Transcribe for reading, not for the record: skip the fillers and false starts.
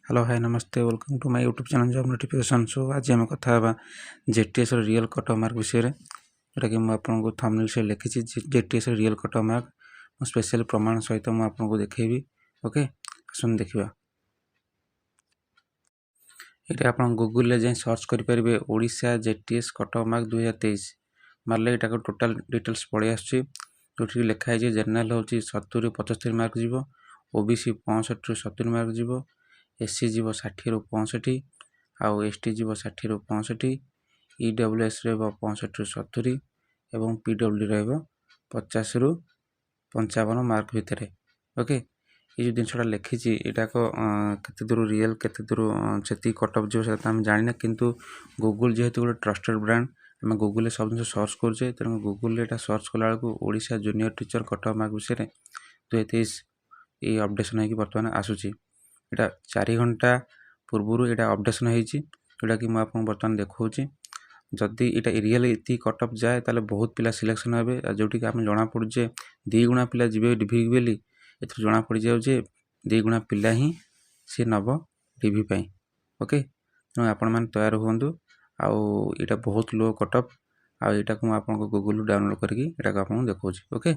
Hello hi नमस्ते welcome to my YouTube channel job notification. So आज आम कथा JTS real cut off mark विषय जोटा कि मुझे थंबनेल से लिखी JTS real cut off mark special प्रमाण सहित मुझे देखी। ओके आसन देखा ये आप गूगल जाए सर्च करेंगे Odisha JTS cut off mark 2023 मारे यहाँ टोटाल डिटेल्स पड़े आठी लिखाई जनरल हूँ 70 ରୁ 75 मार्क जीव, ओबीसी 65 ରୁ 70 मार्क जीव, एससी जीव 60 ରୁ 65, आउ एसटी जीव 60 ରୁ 65, ईडब्ल्यूएस रहिबो 65 ରୁ 70 एवं पीडब्ल्यू रहिबो 50 ରୁ 55 मार्क भितर। ओके ये जो जिनसा लिखी यहाँ केते दूर रियल केते दूर से कट ऑफ जो आम जाना किंतु गूगल जेहेतु गोटे ट्रस्टेड ब्रांड आम गूगल सब जिन सर्च करुचे तेणु गूगल यहाँ सर्च कला Odisha junior teacher cut off mark विषय 2023 ये अपडेशन होगी बर्तमान आसूची। यहाँ 4 घंटा पूर्व यहाँ अपडेशन होती जोटा कि मुझे बर्तमान देखा जदि यहाँ रियल ये कट ऑफ जाए ताले बहुत पिला सिलेक्शन हे जोटि आम जना पड़े 2 गुणा पिला जी डिभी बोली ए जना पड़ जाए 2 गुणा पिला ही सी नब डिभी पाई। ओके तेणु आपण मैंने तैयार हूँ आउ यहाँ बहुत लो कट ऑफ आउ यहाँ को मुझे गूगल डाउनलोड करके देखा। ओके।